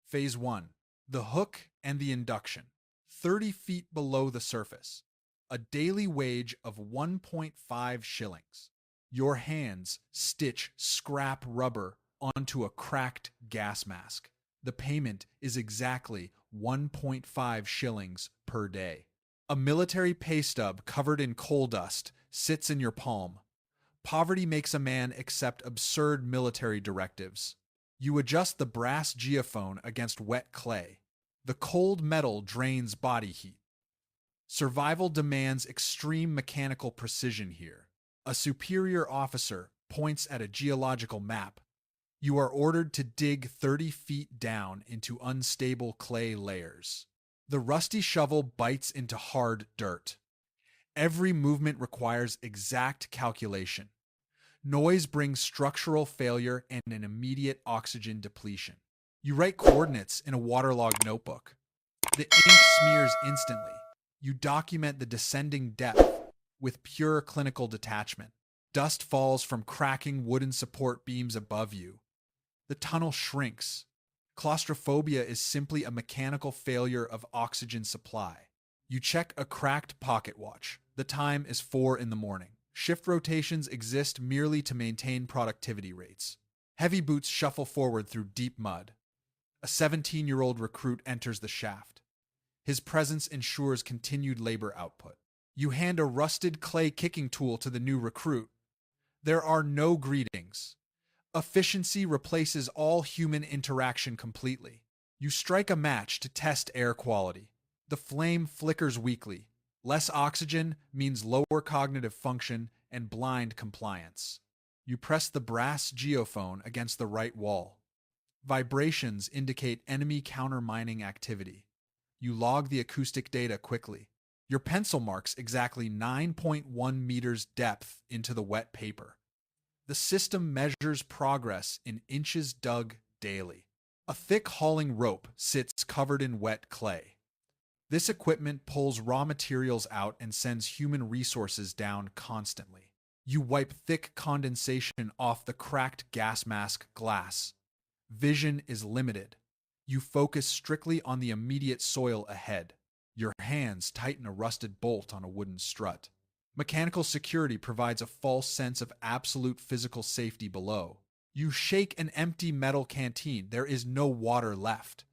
Phase 1. The hook and the induction. 30 feet below the surface. A daily wage of 1.5 shillings. Your hands stitch scrap rubber onto a cracked gas mask. The payment is exactly 1.5 shillings per day. A military pay stub covered in coal dust sits in your palm. Poverty makes a man accept absurd military directives. You adjust the brass geophone against wet clay. The cold metal drains body heat. Survival demands extreme mechanical precision here. A superior officer points at a geological map. You are ordered to dig 30 feet down into unstable clay layers. The rusty shovel bites into hard dirt. Every movement requires exact calculation. Noise brings structural failure and an immediate oxygen depletion. You write coordinates in a waterlogged notebook. The ink smears instantly. You document the descending depth with pure clinical detachment. Dust falls from cracking wooden support beams above you. The tunnel shrinks. Claustrophobia is simply a mechanical failure of oxygen supply. You check a cracked pocket watch. The time is 4 in the morning. Shift rotations exist merely to maintain productivity rates. Heavy boots shuffle forward through deep mud. A 17-year-old recruit enters the shaft. His presence ensures continued labor output. You hand a rusted clay kicking tool to the new recruit. There are no greetings. Efficiency replaces all human interaction completely. You strike a match to test air quality. The flame flickers weakly. Less oxygen means lower cognitive function and blind compliance. You press the brass geophone against the right wall. Vibrations indicate enemy countermining activity. You log the acoustic data quickly. Your pencil marks exactly 9.1 meters depth into the wet paper. The system measures progress in inches dug daily. A thick hauling rope sits covered in wet clay. This equipment pulls raw materials out and sends human resources down constantly. You wipe thick condensation off the cracked gas mask glass. Vision is limited. You focus strictly on the immediate soil ahead. Your hands tighten a rusted bolt on a wooden strut. Mechanical security provides a false sense of absolute physical safety below. You shake an empty metal canteen. There is no water left.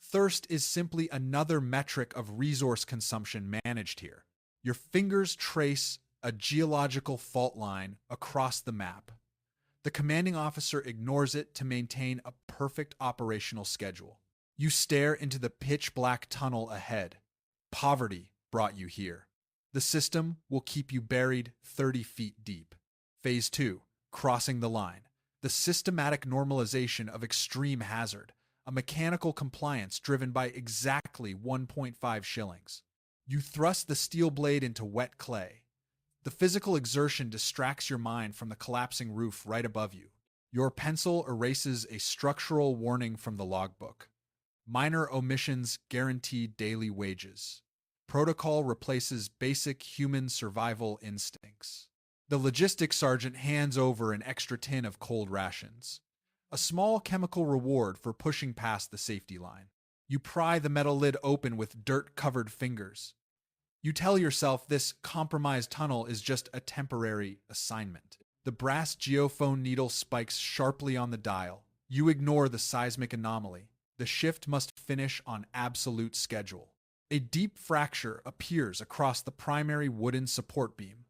Thirst is simply another metric of resource consumption managed here. Your fingers trace a geological fault line across the map. The commanding officer ignores it to maintain a perfect operational schedule. You stare into the pitch-black tunnel ahead. Poverty brought you here. The system will keep you buried 30 feet deep. Phase 2, crossing the line. The systematic normalization of extreme hazard. A mechanical compliance driven by exactly 1.5 shillings. You thrust the steel blade into wet clay. The physical exertion distracts your mind from the collapsing roof right above you. Your pencil erases a structural warning from the logbook. Minor omissions guarantee daily wages. Protocol replaces basic human survival instincts. The logistics sergeant hands over an extra tin of cold rations. A small chemical reward for pushing past the safety line. You pry the metal lid open with dirt-covered fingers. You tell yourself this compromised tunnel is just a temporary assignment. The brass geophone needle spikes sharply on the dial. You ignore the seismic anomaly. The shift must finish on absolute schedule. A deep fracture appears across the primary wooden support beam.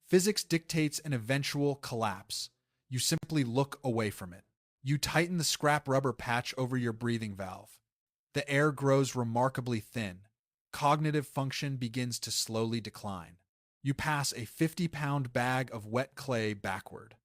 Physics dictates an eventual collapse. You simply look away from it. You tighten the scrap rubber patch over your breathing valve. The air grows remarkably thin. Cognitive function begins to slowly decline. You pass a 50-pound bag of wet clay backward.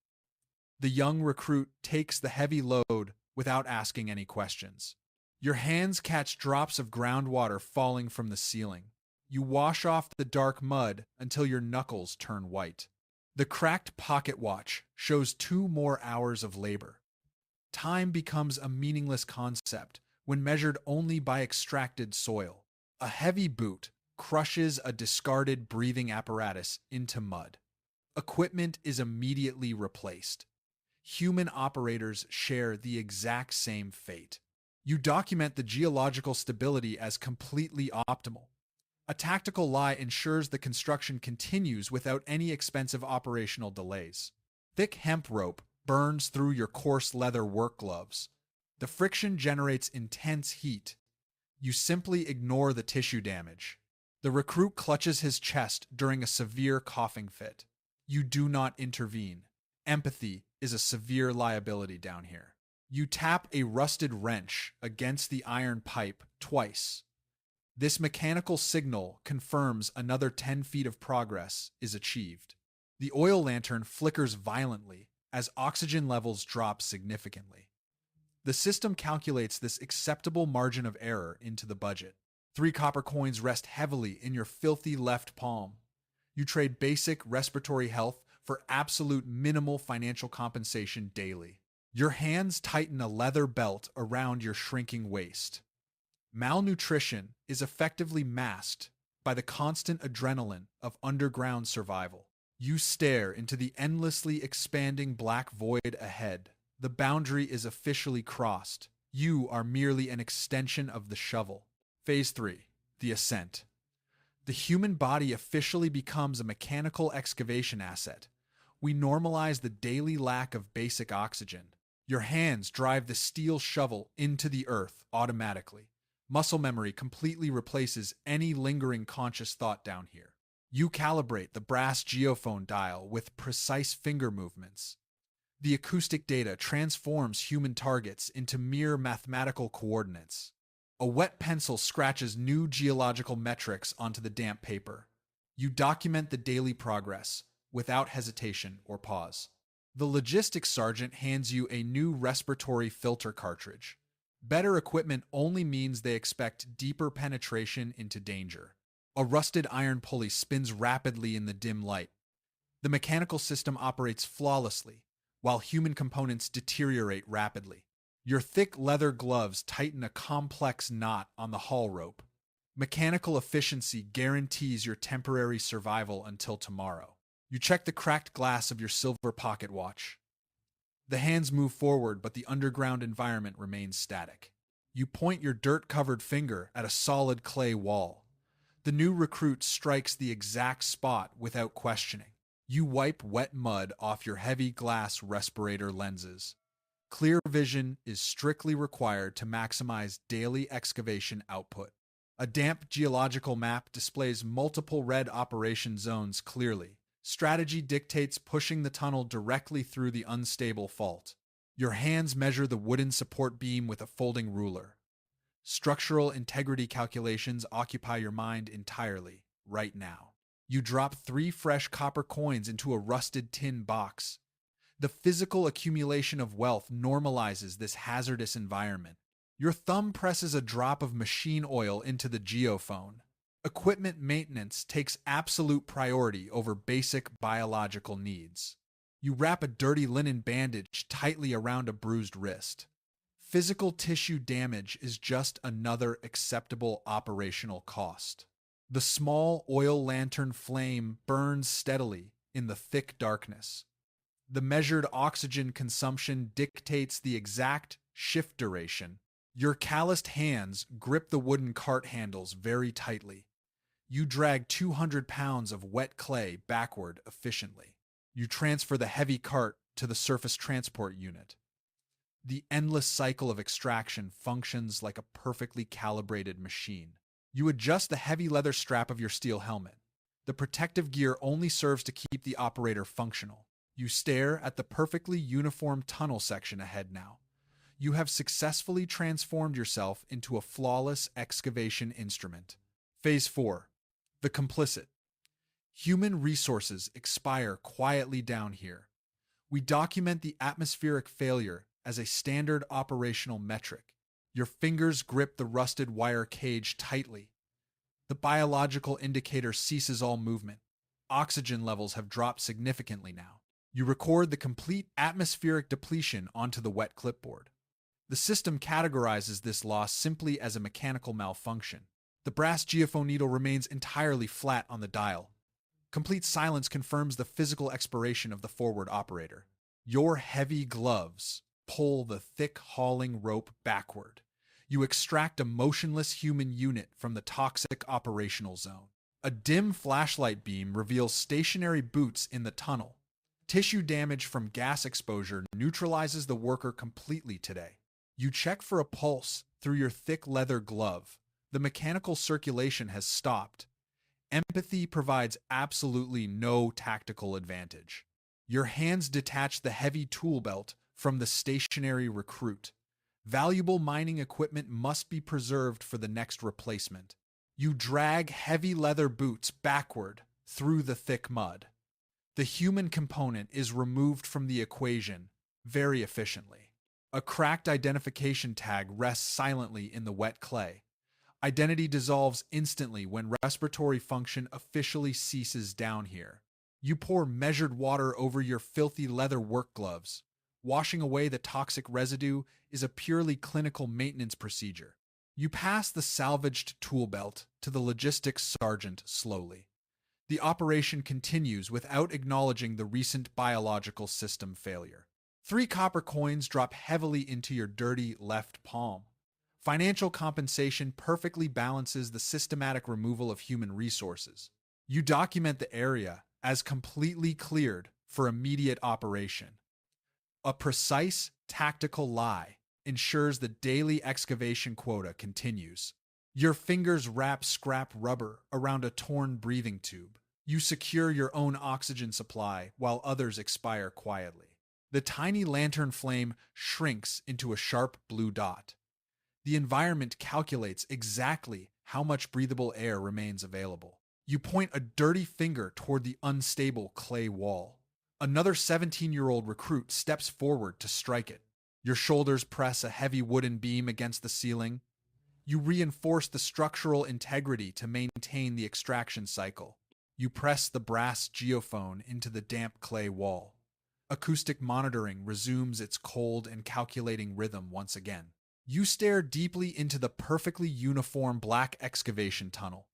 The young recruit takes the heavy load without asking any questions. Your hands catch drops of groundwater falling from the ceiling. You wash off the dark mud until your knuckles turn white. The cracked pocket watch shows 2 more hours of labor. Time becomes a meaningless concept when measured only by extracted soil. A heavy boot crushes a discarded breathing apparatus into mud. Equipment is immediately replaced. Human operators share the exact same fate. You document the geological stability as completely optimal. A tactical lie ensures the construction continues without any expensive operational delays. Thick hemp rope burns through your coarse leather work gloves. The friction generates intense heat. You simply ignore the tissue damage. The recruit clutches his chest during a severe coughing fit. You do not intervene. Empathy is a severe liability down here. You tap a rusted wrench against the iron pipe twice. This mechanical signal confirms another 10 feet of progress is achieved. The oil lantern flickers violently as oxygen levels drop significantly. The system calculates this acceptable margin of error into the budget. 3 copper coins rest heavily in your filthy left palm. You trade basic respiratory health for absolute minimal financial compensation daily. Your hands tighten a leather belt around your shrinking waist. Malnutrition is effectively masked by the constant adrenaline of underground survival. You stare into the endlessly expanding black void ahead. The boundary is officially crossed. You are merely an extension of the shovel. Phase 3. The Ascent. The human body officially becomes a mechanical excavation asset. We normalize the daily lack of basic oxygen. Your hands drive the steel shovel into the earth automatically. Muscle memory completely replaces any lingering conscious thought down here. You calibrate the brass geophone dial with precise finger movements. The acoustic data transforms human targets into mere mathematical coordinates. A wet pencil scratches new geological metrics onto the damp paper. You document the daily progress without hesitation or pause. The logistics sergeant hands you a new respiratory filter cartridge. Better equipment only means they expect deeper penetration into danger. A rusted iron pulley spins rapidly in the dim light. The mechanical system operates flawlessly, while human components deteriorate rapidly. Your thick leather gloves tighten a complex knot on the haul rope. Mechanical efficiency guarantees your temporary survival until tomorrow. You check the cracked glass of your silver pocket watch. The hands move forward, but the underground environment remains static. You point your dirt-covered finger at a solid clay wall. The new recruit strikes the exact spot without questioning. You wipe wet mud off your heavy glass respirator lenses. Clear vision is strictly required to maximize daily excavation output. A damp geological map displays multiple red operation zones clearly. Strategy dictates pushing the tunnel directly through the unstable fault. Your hands measure the wooden support beam with a folding ruler. Structural integrity calculations occupy your mind entirely, right now. You drop 3 fresh copper coins into a rusted tin box. The physical accumulation of wealth normalizes this hazardous environment. Your thumb presses a drop of machine oil into the geophone. Equipment maintenance takes absolute priority over basic biological needs. You wrap a dirty linen bandage tightly around a bruised wrist. Physical tissue damage is just another acceptable operational cost. The small oil lantern flame burns steadily in the thick darkness. The measured oxygen consumption dictates the exact shift duration. Your calloused hands grip the wooden cart handles very tightly. You drag 200 pounds of wet clay backward efficiently. You transfer the heavy cart to the surface transport unit. The endless cycle of extraction functions like a perfectly calibrated machine. You adjust the heavy leather strap of your steel helmet. The protective gear only serves to keep the operator functional. You stare at the perfectly uniform tunnel section ahead now. You have successfully transformed yourself into a flawless excavation instrument. Phase 4. The Complicit. Human resources expire quietly down here. We document the atmospheric failure as a standard operational metric. Your fingers grip the rusted wire cage tightly. The biological indicator ceases all movement. Oxygen levels have dropped significantly now. You record the complete atmospheric depletion onto the wet clipboard. The system categorizes this loss simply as a mechanical malfunction. The brass geophone needle remains entirely flat on the dial. Complete silence confirms the physical expiration of the forward operator. Your heavy gloves pull the thick hauling rope backward. You extract a motionless human unit from the toxic operational zone. A dim flashlight beam reveals stationary boots in the tunnel. Tissue damage from gas exposure neutralizes the worker completely today. You check for a pulse through your thick leather glove. The mechanical circulation has stopped. Empathy provides absolutely no tactical advantage. Your hands detach the heavy tool belt from the stationary recruit. Valuable mining equipment must be preserved for the next replacement. You drag heavy leather boots backward through the thick mud. The human component is removed from the equation very efficiently. A cracked identification tag rests silently in the wet clay. Identity dissolves instantly when respiratory function officially ceases down here. You pour measured water over your filthy leather work gloves. Washing away the toxic residue is a purely clinical maintenance procedure. You pass the salvaged tool belt to the logistics sergeant slowly. The operation continues without acknowledging the recent biological system failure. 3 copper coins drop heavily into your dirty left palm. Financial compensation perfectly balances the systematic removal of human resources. You document the area as completely cleared for immediate operation. A precise, tactical lie ensures the daily excavation quota continues. Your fingers wrap scrap rubber around a torn breathing tube. You secure your own oxygen supply while others expire quietly. The tiny lantern flame shrinks into a sharp blue dot. The environment calculates exactly how much breathable air remains available. You point a dirty finger toward the unstable clay wall. Another 17-year-old recruit steps forward to strike it. Your shoulders press a heavy wooden beam against the ceiling. You reinforce the structural integrity to maintain the extraction cycle. You press the brass geophone into the damp clay wall. Acoustic monitoring resumes its cold and calculating rhythm once again. You stare deeply into the perfectly uniform black excavation tunnel.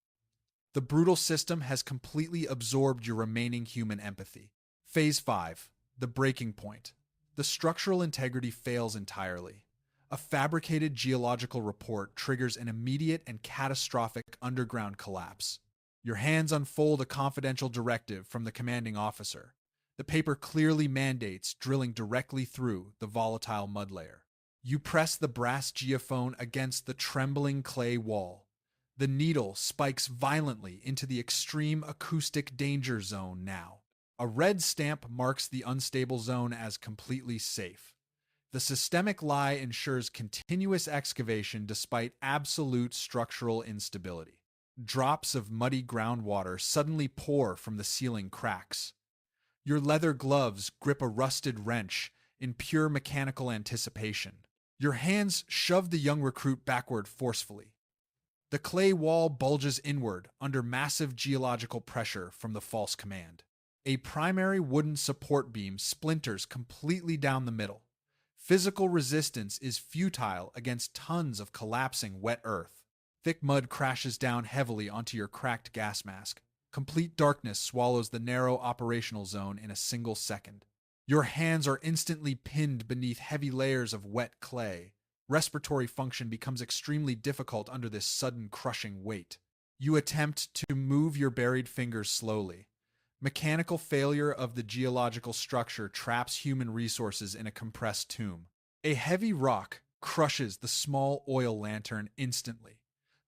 The brutal system has completely absorbed your remaining human empathy. Phase 5, the breaking point. The structural integrity fails entirely. A fabricated geological report triggers an immediate and catastrophic underground collapse. Your hands unfold a confidential directive from the commanding officer. The paper clearly mandates drilling directly through the volatile mud layer. You press the brass geophone against the trembling clay wall. The needle spikes violently into the extreme acoustic danger zone now. A red stamp marks the unstable zone as completely safe. The systemic lie ensures continuous excavation despite absolute structural instability. Drops of muddy groundwater suddenly pour from the ceiling cracks. Your leather gloves grip a rusted wrench in pure mechanical anticipation. Your hands shove the young recruit backward forcefully. The clay wall bulges inward under massive geological pressure from the false command. A primary wooden support beam splinters completely down the middle. Physical resistance is futile against tons of collapsing wet earth. Thick mud crashes down heavily onto your cracked gas mask. Complete darkness swallows the narrow operational zone in a single second. Your hands are instantly pinned beneath heavy layers of wet clay. Respiratory function becomes extremely difficult under this sudden crushing weight. You attempt to move your buried fingers slowly. Mechanical failure of the geological structure traps human resources in a compressed tomb. A heavy rock crushes the small oil lantern instantly.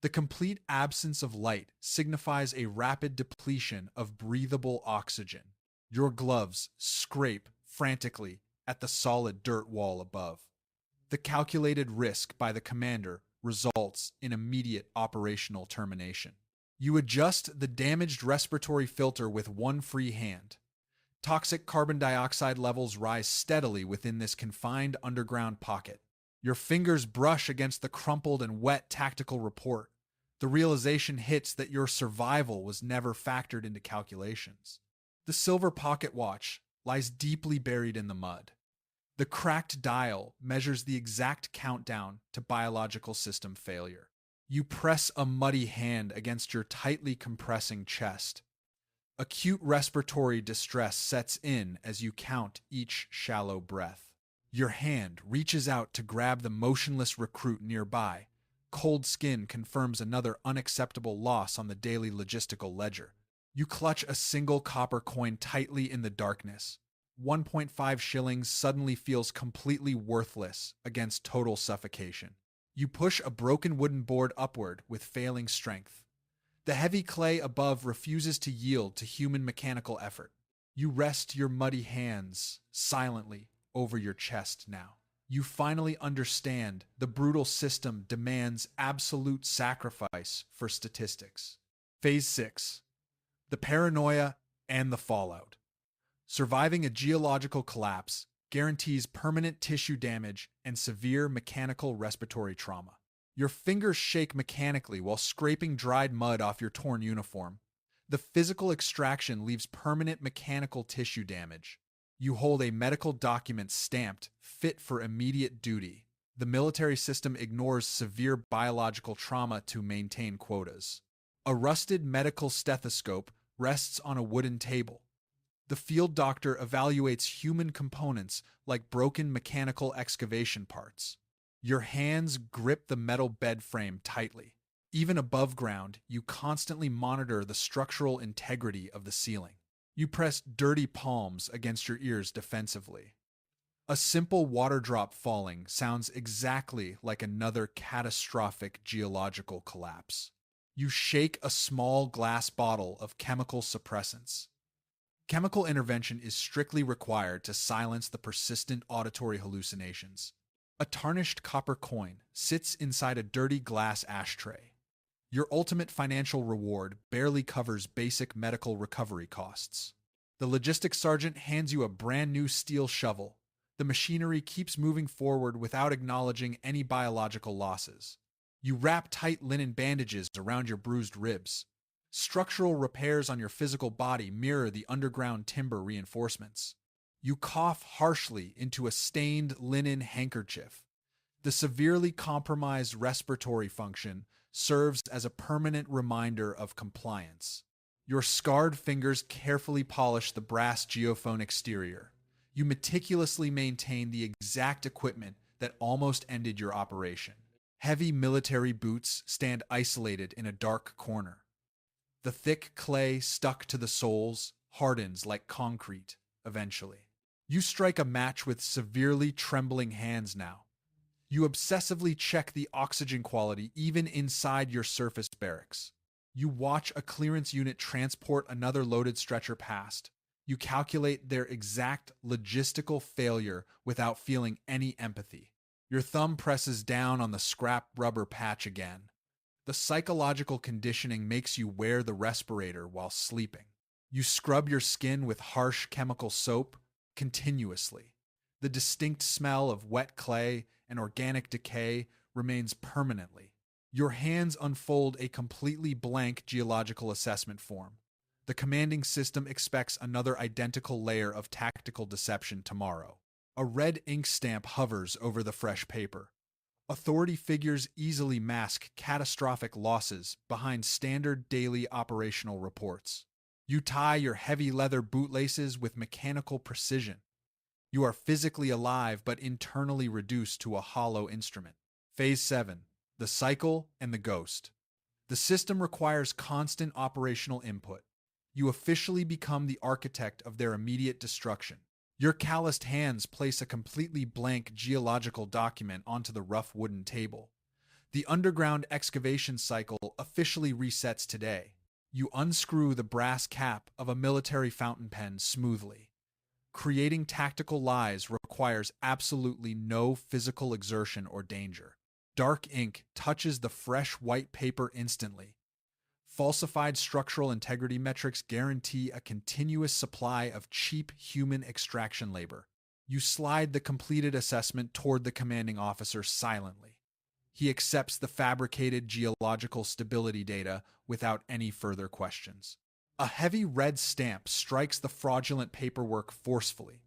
The complete absence of light signifies a rapid depletion of breathable oxygen. Your gloves scrape frantically at the solid dirt wall above. The calculated risk by the commander results in immediate operational termination. You adjust the damaged respiratory filter with one free hand. Toxic carbon dioxide levels rise steadily within this confined underground pocket. Your fingers brush against the crumpled and wet tactical report. The realization hits that your survival was never factored into calculations. The silver pocket watch lies deeply buried in the mud. The cracked dial measures the exact countdown to biological system failure. You press a muddy hand against your tightly compressing chest. Acute respiratory distress sets in as you count each shallow breath. Your hand reaches out to grab the motionless recruit nearby, Cold skin confirms another unacceptable loss on the daily logistical ledger. You clutch a single copper coin tightly in the darkness. 1.5 shillings suddenly feels completely worthless against total suffocation. You push a broken wooden board upward with failing strength. The heavy clay above refuses to yield to human mechanical effort. You rest your muddy hands silently over your chest now. You finally understand the brutal system demands absolute sacrifice for statistics. Phase 6. The paranoia and the fallout. Surviving a geological collapse guarantees permanent tissue damage and severe mechanical respiratory trauma. Your fingers shake mechanically while scraping dried mud off your torn uniform. The physical extraction leaves permanent mechanical tissue damage. You hold a medical document stamped fit for immediate duty. The military system ignores severe biological trauma to maintain quotas. A rusted medical stethoscope rests on a wooden table. The field doctor evaluates human components like broken mechanical excavation parts. Your hands grip the metal bed frame tightly. Even above ground, you constantly monitor the structural integrity of the ceiling. You press dirty palms against your ears defensively. A simple water drop falling sounds exactly like another catastrophic geological collapse. You shake a small glass bottle of chemical suppressants. Chemical intervention is strictly required to silence the persistent auditory hallucinations. A tarnished copper coin sits inside a dirty glass ashtray. Your ultimate financial reward barely covers basic medical recovery costs. The logistics sergeant hands you a brand new steel shovel. The machinery keeps moving forward without acknowledging any biological losses. You wrap tight linen bandages around your bruised ribs. Structural repairs on your physical body mirror the underground timber reinforcements. You cough harshly into a stained linen handkerchief. The severely compromised respiratory function serves as a permanent reminder of compliance. Your scarred fingers carefully polish the brass geophone exterior. You meticulously maintain the exact equipment that almost ended your operation. Heavy military boots stand isolated in a dark corner. The thick clay stuck to the soles hardens like concrete eventually. You strike a match with severely trembling hands now. You obsessively check the oxygen quality even inside your surface barracks. You watch a clearance unit transport another loaded stretcher past. You calculate their exact logistical failure without feeling any empathy. Your thumb presses down on the scrap rubber patch again. The psychological conditioning makes you wear the respirator while sleeping. You scrub your skin with harsh chemical soap continuously. The distinct smell of wet clay and organic decay remains permanently. Your hands unfold a completely blank geological assessment form. The commanding system expects another identical layer of tactical deception tomorrow. A red ink stamp hovers over the fresh paper. Authority figures easily mask catastrophic losses behind standard daily operational reports. You tie your heavy leather bootlaces with mechanical precision. You are physically alive but internally reduced to a hollow instrument. Phase 7. The Cycle and the Ghost. The system requires constant operational input. You officially become the architect of their immediate destruction. Your calloused hands place a completely blank geological document onto the rough wooden table. The underground excavation cycle officially resets today. You unscrew the brass cap of a military fountain pen smoothly. Creating tactical lies requires absolutely no physical exertion or danger. Dark ink touches the fresh white paper instantly. Falsified structural integrity metrics guarantee a continuous supply of cheap human extraction labor. You slide the completed assessment toward the commanding officer silently. He accepts the fabricated geological stability data without any further questions. A heavy red stamp strikes the fraudulent paperwork forcefully.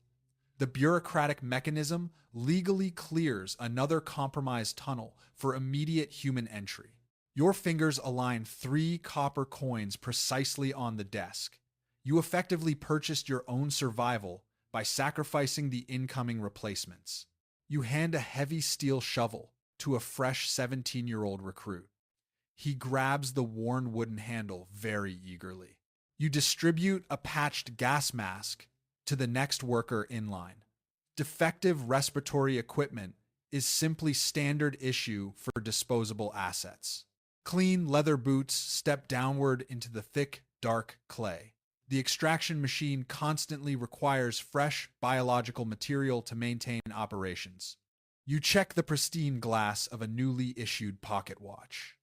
The bureaucratic mechanism legally clears another compromised tunnel for immediate human entry. Your fingers align 3 copper coins precisely on the desk. You effectively purchased your own survival by sacrificing the incoming replacements. You hand a heavy steel shovel. to a fresh 17-year-old recruit. He grabs the worn wooden handle very eagerly. You distribute a patched gas mask to the next worker in line. Defective respiratory equipment is simply standard issue for disposable assets. Clean leather boots step downward into the thick, dark clay. The extraction machine constantly requires fresh biological material to maintain operations. You check the pristine glass of a newly issued pocket watch.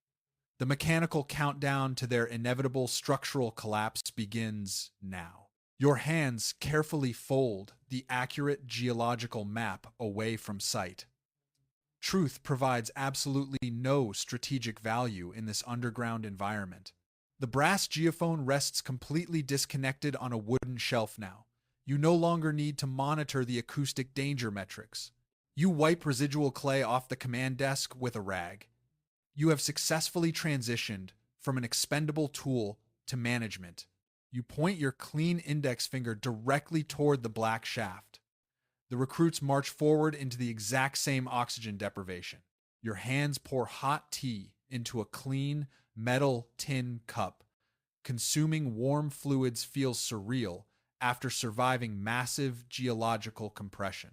The mechanical countdown to their inevitable structural collapse begins now. Your hands carefully fold the accurate geological map away from sight. Truth provides absolutely no strategic value in this underground environment. The brass geophone rests completely disconnected on a wooden shelf now. You no longer need to monitor the acoustic danger metrics. You wipe residual clay off the command desk with a rag. You have successfully transitioned from an expendable tool to management. You point your clean index finger directly toward the black shaft. The recruits march forward into the exact same oxygen deprivation. Your hands pour hot tea into a clean metal tin cup. Consuming warm fluids feels surreal after surviving massive geological compression.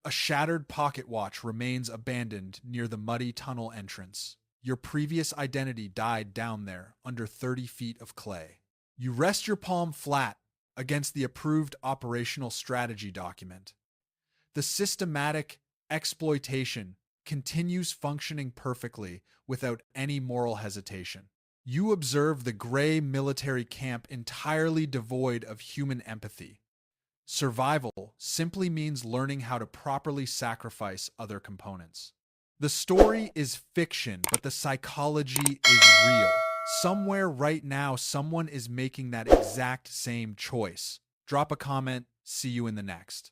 A shattered pocket watch remains abandoned near the muddy tunnel entrance. Your previous identity died down there under 30 feet of clay. You rest your palm flat against the approved operational strategy document. The systematic exploitation continues functioning perfectly without any moral hesitation. You observe the gray military camp entirely devoid of human empathy. Survival simply means learning how to properly sacrifice other components. The story is fiction, but the psychology is real. Somewhere right now, someone is making that exact same choice. Drop a comment. See you in the next.